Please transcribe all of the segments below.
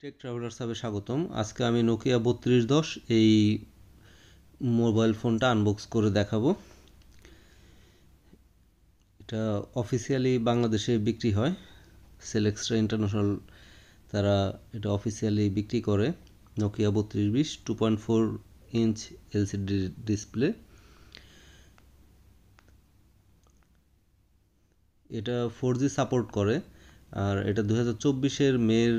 Take travellers হাবে স্বাগতম। আজকে আমি নোকিয়া 3210 এই মোবাইল ফোনটা আনবক্স করে দেখাবো। এটা অফিসিয়ালি বাংলাদেশে বিক্রি হয়। সেলেক্সট্রা ইন্টারন্যাশনাল তারা এটা অফিসিয়ালি বিক্রি করে। Nokia 3220 2.4 inch LCD display. এটা 4G সাপোর্ট করে আর এটা 2024-এর মের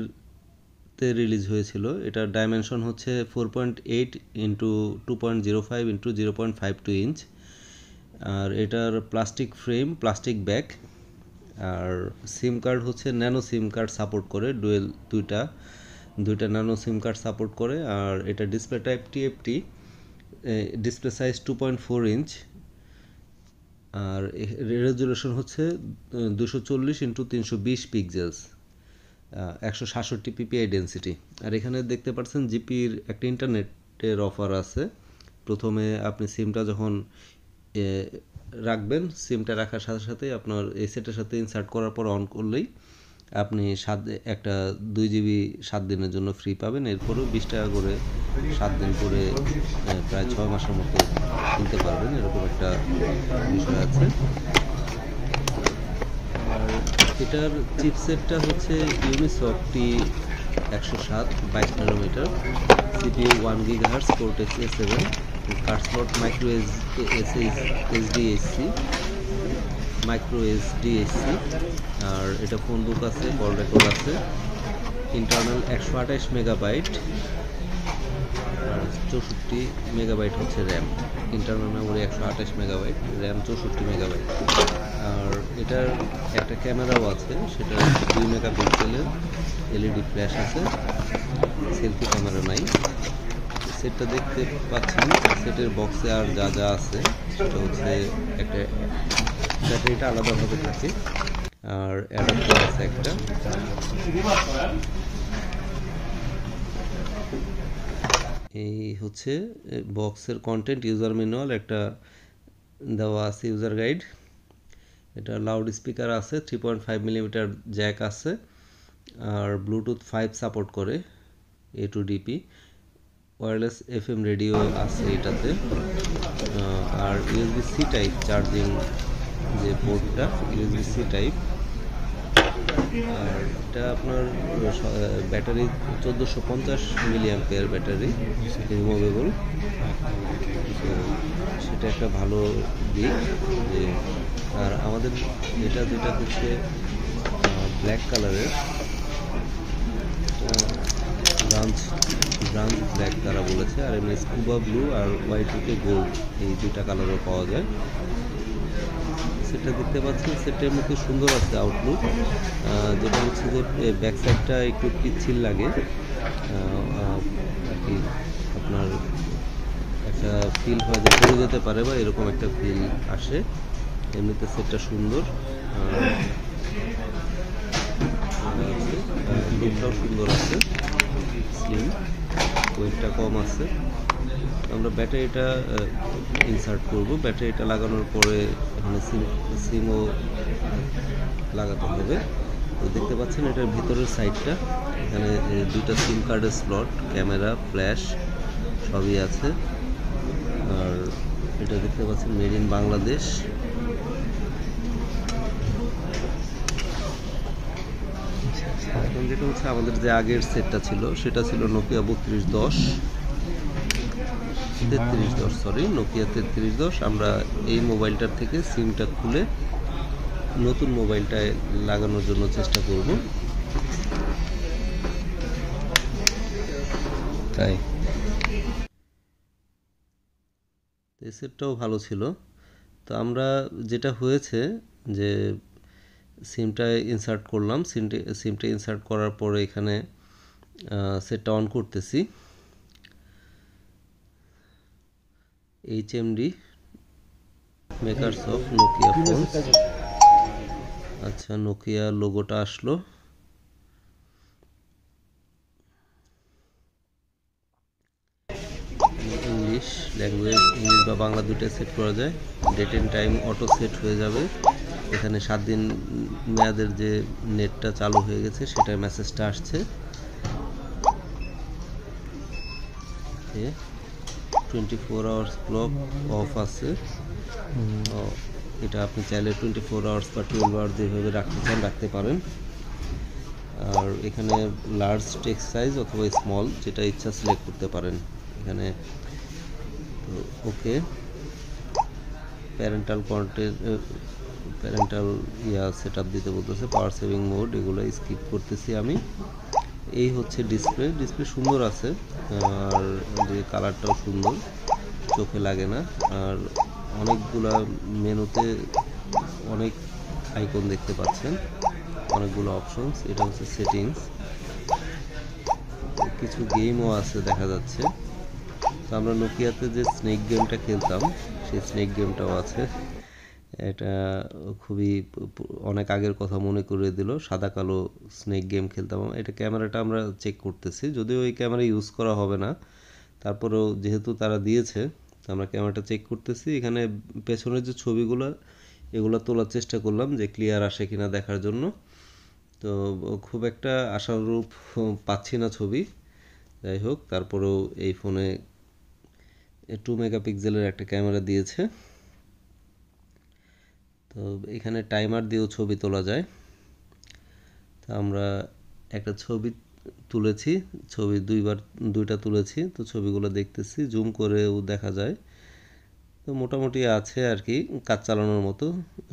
রিলিজ হয়েছিল। এটার ডাইমেনশন হচ্ছে 4.8 ইন্টু 2.05 ইন্টু 0.52 ইঞ্চ। আর এটার প্লাস্টিক ফ্রেম, প্লাস্টিক ব্যাক। আর সিম কার্ড হচ্ছে ন্যানো সিম কার্ড সাপোর্ট করে, ডুয়েল দুইটা ন্যানো সিম কার্ড সাপোর্ট করে। আর এটা display type TFT, display size 2.4 inch. আর রেজুলেশন হচ্ছে 240 ইন্টু 320 পিক্সেলস, 167 পিপিআই ডেন্সিটি। আর এখানে দেখতে পাচ্ছেন জিপির একটা ইন্টারনেটের অফার আছে। প্রথমে আপনি সিমটা যখন রাখবেন, সিমটা রাখার সাথে সাথে আপনার এই সেটের সাথে ইনসার্ট করার পর অন করলেই আপনি একটা 2GB 7 দিনের জন্য ফ্রি পাবেন। এরপরেও 20 টাকা করে 7 দিন করে প্রায় 6 মাসের মতো কিনতে পারবেন, এরকম একটা বিষয় আছে। আর এটার চিপসেটটা হচ্ছে Unisoc T107 22 nanometer, CPU 1 GHz, Cortex A7, card slot micro SDHC, micro SDHC। আর এটা ফোন বুক আছে, কল রেকর্ড আছে। ইন্টারনাল 128 মেগাবাইট আর 64 মেগাবাইট হচ্ছে RAM. Internal memory 128 megabyte, RAM 64 megabyte. আর এটার একটা ক্যামেরাও আছে, সেটা 2 মেগাপিক্সেলের এলইডি ফ্ল্যাশ আছে, সেলফি ক্যামেরা নাই। সেটটা দেখতে পাচ্ছেন, সেটের বক্সে আর যা যা আছে সেটা হচ্ছে একটা ব্যাটারিটা আলাদাভাবে থাকে আর অ্যাডাপ্টার আছে একটা। এই হচ্ছে বক্সের কন্টেন্ট, ইউজার ম্যানুয়াল একটা দেওয়া আছে, ইউজার গাইড। এটা লাউড স্পিকার আছে, 3.5 মিলিমিটার জ্যাক আছে আর ব্লুটুথ 5 সাপোর্ট করে, A2DP। ওয়্যারলেস FM রেডিও আছে এটাতে। আর USB-C টাইপ চার্জিং যে পোর্টটা, USB-C টাইপ। আর এটা আপনার ব্যাটারি 1450 মিলিঅ্যাম্পিয়ার ব্যাটারি, রিমুভেবল। সেটা একটা ভালো দিক যে। আর আমাদের এটা যেটা হচ্ছে ব্ল্যাক কালারের, ব্রাঞ্চ ব্ল্যাক তারা বলেছে। আর এমনি স্কুবা ব্লু আর Y2K গোল্ড, এই দুইটা কালারও পাওয়া যায়। সেটা দেখতে পাচ্ছেন, সেটের মধ্যে সুন্দর আছে আউটলুক। যেটা হচ্ছে যে ব্যাক সাইডটা একটু পিচ্ছিল লাগে আর কি, আপনার একটা ফিল হয় যে পড়ে যেতে পারে বা এরকম একটা ফিল আসে। এমনিতে সেটটা সুন্দর, লুকটাও সুন্দর আছে, স্লিম, ওয়েটটা কম আছে। আমরা ব্যাটারিটা ইনসার্ট করব। ব্যাটারিটা লাগানোর পরে এখানে সিমও লাগাতে হবে। তো দেখতে পাচ্ছেন এটার ভিতরের সাইডটা, এখানে দুইটা সিম কার্ডের স্লট, ক্যামেরা, ফ্ল্যাশ সবই আছে। আর এটা দেখতে পাচ্ছেন মেড ইন বাংলাদেশ। এখন যেটা হচ্ছে আমাদের যে আগের সেটটা ছিল, সেটা ছিল নোকিয়া 3310, নোকিয়া 3310। আমরা এই মোবাইলটার থেকে সিমটা খুলে নতুন মোবাইলটায় লাগানোর জন্য চেষ্টা করব। তাই এই সেটটাও ভালো ছিল। তো আমরা যেটা হয়েছে যে সিমটা ইনসার্ট করলাম, সিমটা ইনসার্ট করার পরে এখানে সেটটা অন করতেছি। HMD, makers of Nokia phone. আচ্ছা, নোকিয়া লোগোটা আসলো। ইংলিশ ল্যাঙ্গুয়েজ, ইংলিশ বা বাংলা দুটোই সেট করা যায়। Date and time auto set হয়ে যাবে। এখানে 7 দিন মেয়াদের যে নেটটা চালু হয়ে গেছে সেটার মেসেজটা আসছে। ওকে 24 আওয়ার্স ক্লক অফ আছে। এটা আপনি চাইলে 24 আওয়ার্স বা 12 আওয়ার্স যেভাবে রাখতে চান রাখতে পারেন। আর এখানে লার্জ টেক্সট সাইজ অথবা স্মল যেটা ইচ্ছা সিলেক্ট করতে পারেন এখানে। তো okay parental content parental set up দিতে বলতেছে, পাওয়ার সেভিং মোড এগুলো স্কিপ করতেছি আমি। এই হচ্ছে ডিসপ্লে সুন্দর আছে, আর যে কালারটাও সুন্দর, চোখে লাগে না। আর অনেকগুলা মেনুতে অনেক আইকন দেখতে পাচ্ছেন, অনেকগুলো অপশনস। এটা হচ্ছে সেটিংস, কিছু গেমও আছে দেখা যাচ্ছে। তো আমরা নোকিয়াতে যে স্নেক গেমটা খেলতাম সেই স্নেক গেমটাও আছে। এটা খুবই অনেক আগের কথা মনে করিয়ে দিল, সাদা কালো স্নেক গেম খেলতাম। এটা ক্যামেরাটা আমরা চেক করতেছি, যদিও এই ক্যামেরা ইউজ করা হবে না, তারপরেও যেহেতু তারা দিয়েছে আমরা ক্যামেরাটা চেক করতেছি। এখানে পেছনের যে ছবিগুলো এগুলো তোলার চেষ্টা করলাম যে ক্লিয়ার আসে কিনা দেখার জন্য। তো খুব একটা আশানুরূপ পাচ্ছি না ছবি, যাই হোক তারপরেও এই ফোনে 2 মেগাপিক্সেলের একটা ক্যামেরা দিয়েছে। তো এখানে টাইমার দিয়েও ছবি তোলা যায়। তো আমরা একটা ছবি তুলেছি, ছবি দুইটা তুলেছি, তো ছবিগুলো দেখতেছি, জুম করেও দেখা যায়। তো মোটামুটি আছে আর কি, কাজ চালানোর মতো।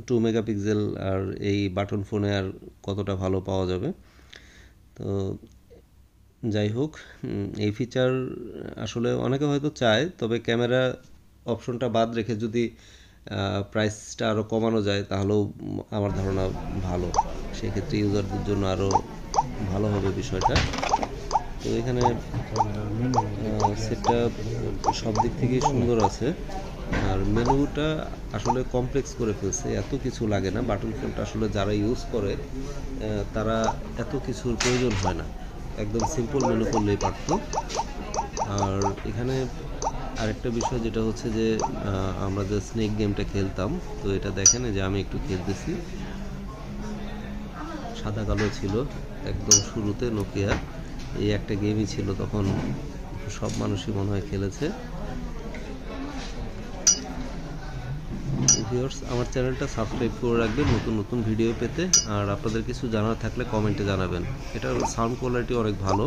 2 মেগাপিক্সেল আর এই বাটন ফোনে আর কতটা ভালো পাওয়া যাবে। তো যাই হোক, এই ফিচার আসলে অনেকে হয়তো চায়, তবে ক্যামেরা অপশনটা বাদ রেখে যদি প্রাইসটা আরও কমানো যায় তাহলেও আমার ধারণা ভালো, সেক্ষেত্রে ইউজারদের জন্য আরও ভালো হবে বিষয়টা। তো এখানে সেটটা সব দিক থেকেই সুন্দর আছে, আর মেনুটা আসলে কমপ্লেক্স করে ফেলছে, এত কিছু লাগে না। বাটন ফোনটা আসলে যারা ইউজ করে তারা এত কিছুর প্রয়োজন হয় না, একদম সিম্পল মেনু করলেই পারতো। আর এখানে আরেকটা বিষয় যেটা হচ্ছে যে আমরা যে স্নেক গেমটা খেলতাম, তো এটা দেখেন যে আমি একটু খেলতেছি, সাদা কালো ছিল একদম শুরুতে নোকিয়া, এই একটা গেমই ছিল তখন, সব মানুষই মনে হয় খেলেছে। ভিউয়ার্স, আমার চ্যানেলটা সাবস্ক্রাইব করে রাখবেন নতুন নতুন ভিডিও পেতে। আর আপনাদের কিছু জানার থাকলে কমেন্টে জানাবেন। এটার সাউন্ড কোয়ালিটি অনেক ভালো,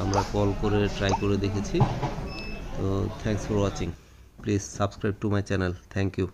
আমরা কল করে ট্রাই করে দেখেছি। তো thanks for watching, please subscribe to my channel, thank you.